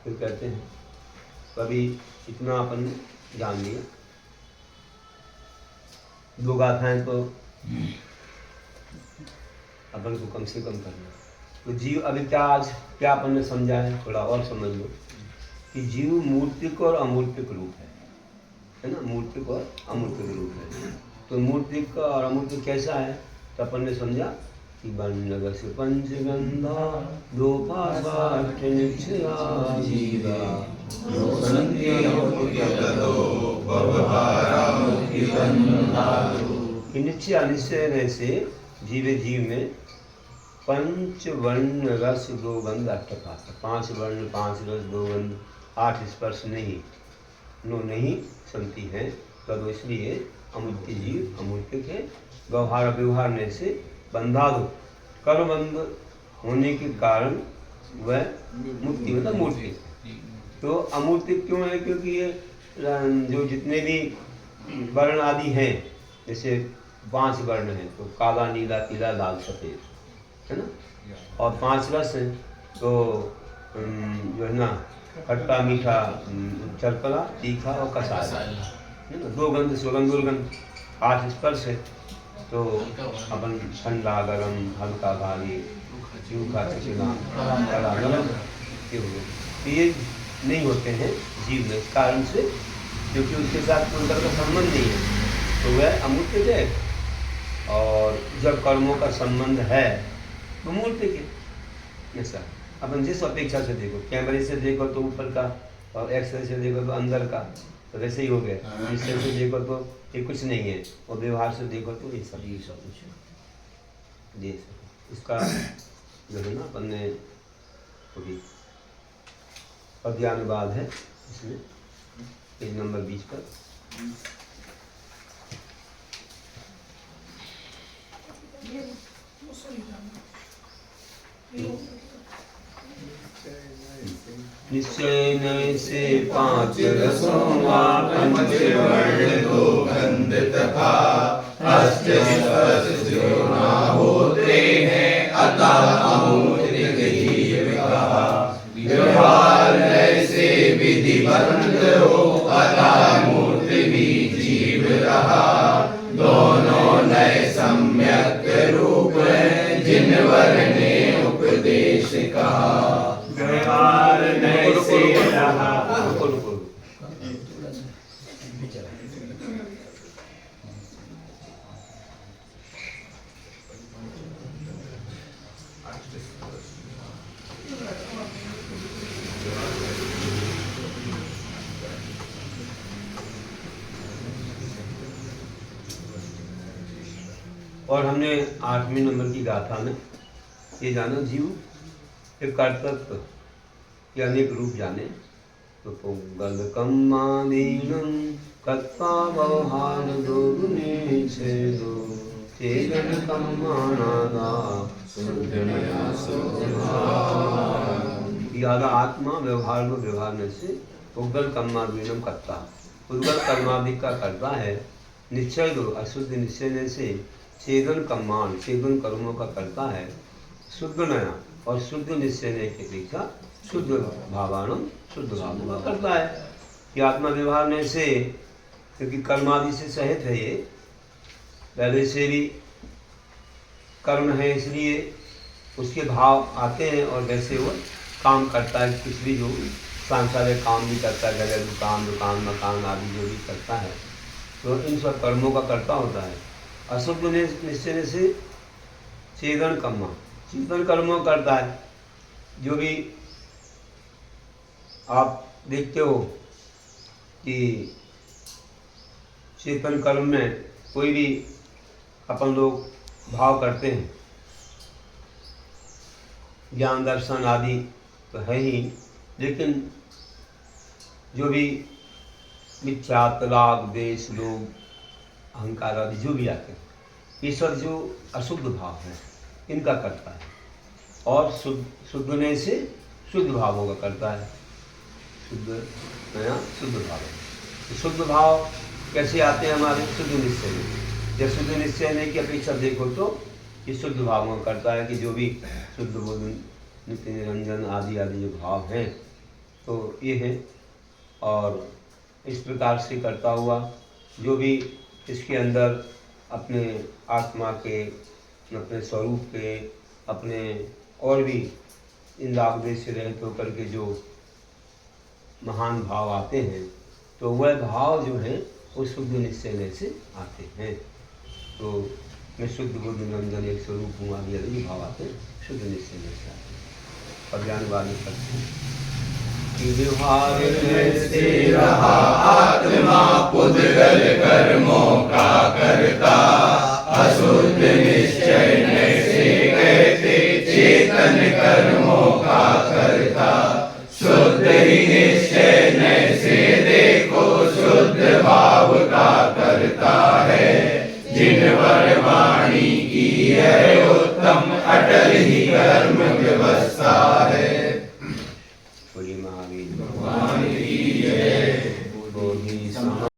फिर कहते हैं कभी इतना अपन जान लिया, दो गाथाएं तो अपन को कम से कम करना। तो जीव अभी क्या आज क्या अपन ने समझा है, थोड़ा और समझ लो कि जीव मूर्तिक और अमूर्तिक रूप है ना, मूर्तिक और अमूर्तिक रूप है। तो मूर्तिक और अमूर्तिक कैसा है, तो अपन ने समझा कि वनरस पंचगंधा दो पासाठ निश्चया जीवा निश्चय निश्चय से जीवे जीव में पंच वर्ण रस दो गंध अर्थपात, पांच वर्ण पांच रस दो गंध आठ स्पर्श नहीं सुनती है, तो इसलिए अमूर्ति जीव अमूर्तिक है। व्यवहार ने से बंधा दो, कर्मबंध होने के कारण वह मुक्ति मतलब मूर्ति। तो अमूर्तिक क्यों है, क्योंकि ये जो जितने भी वर्ण आदि हैं, जैसे 5 वर्ण हैं तो काला नीला पीला लाल सफेद है ना, और 5 रस हैं तो जो है ना खट्टा मीठा चरपला तीखा और कसार है ना, 2 गंध सुगंध दुर्गंध, 8 स्पर्श है तो अपन ठंडा गरम हल्का भारी सूखा चिकना कड़ा नरम ये नहीं होते हैं जीव में, इस कारण से क्योंकि उसके साथ कोई तरह का संबंध नहीं है तो वह अमूर्तिक है। और जब कर्मों का संबंध है तो मूर्तिक है। ऐसा अपन जिस अपेक्षा से देखो, कैमरे से देखो तो ऊपर का, और एक्सरे से देखो तो अंदर का, तो वैसे ही हो गया। इससे से देखो तो ये कुछ नहीं है, और व्यवहार से देखो तो ये सब कुछ ये सब। इसका जो है ना अपन ने थोड़ी पद्यानुवाद है इसमें पेज नंबर 20 पर। निश्चय नय से 5 रसों पंच वर्ण दो गंध तथा अष्ट स्पर्श जो ना होते हैं अतः अमूर्तिक जीव कहा। व्यवहार नय से विधिवंत हो अतः मूर्ति भी जीव रहा। दोनों नय सम्यक रूप है जिन वर ने उपदेश कहा। व्यवहार नय से रहा। और हमने 8वें नंबर की गाथा में ये जाना जीव एक कर्तव्य के अनेक रूप जाने। तो पुंगल कम्मादीनम कत्ता व्यवहार दो गुणे छेदो चेतन कम्मानादा यादा आत्मा व्यवहार में व्यवहार में से पुंगल कम्मादीनम करता, पुंगल कर्मादि का करता है। निश्चय दो अशुद्ध निश्चय से छेदन कम्मान छेदन कर्मों का करता है। शुद्ध नया और शुद्ध निश्चय की अपेक्षा शुद्ध भावानम शुद्ध भाव का करता है। कि आत्मा व्यवहार में से क्योंकि कर्मादि से सहित है, ये पहले से भी कर्म है इसलिए उसके भाव आते हैं और वैसे वो काम करता है। कुछ भी जो सांसारिक काम भी करता है, घरेलू काम दुकान मकान आदि जो भी करता है तो इन सब कर्मों का करता होता है। अशुद्ध निश्चय से चेतन कर्म चेतन कर्मों करता है। जो भी आप देखते हो कि चेतन कर्म में कोई भी अपन लोग भाव करते हैं, ज्ञान दर्शन आदि तो है ही, लेकिन जो भी मिथ्या राग द्वेष लोभ अहंकार आदि जो भी आते हैं, ये सब जो अशुद्ध भाव है इनका करता है। और शुद्ध ने से शुद्ध भावों का करता है। शुद्ध नया शुद्ध भाव है। शुद्ध भाव कैसे आते हैं हमारे शुद्ध निश्चय में। जब शुद्ध निश्चय की अपेक्षा देखो तो ये शुद्ध भावों का करता है कि जो भी शुद्ध बोध नित्य निरंजन आदि आदि जो भाव हैं तो ये है। और इस प्रकार से करता हुआ जो भी इसके अंदर अपने आत्मा के, अपने स्वरूप के, अपने और भी इंद्रियादेश से रहित होकर के जो महान भाव आते हैं, तो वह भाव जो है वो शुद्ध निश्चय में से आते हैं। तो मैं शुद्ध बुद्ध निरंजन एक स्वरूप हूँ, आदि आदि भाव आते हैं, शुद्ध निश्चय में से आते हैं। और ज्ञानवाद में करते हैं कि व्यवहार में से रहा आत्मा पुद्गल कर्मों का करता, अशुद्ध निश्चय से कहते चेतन कर्मों का करता। शुद्ध ही निश्चय से देखो शुद्ध भाव का करता है, जिन पर वाणी की है उत्तम अटल ही कर्म व्यवस्था है। महावीर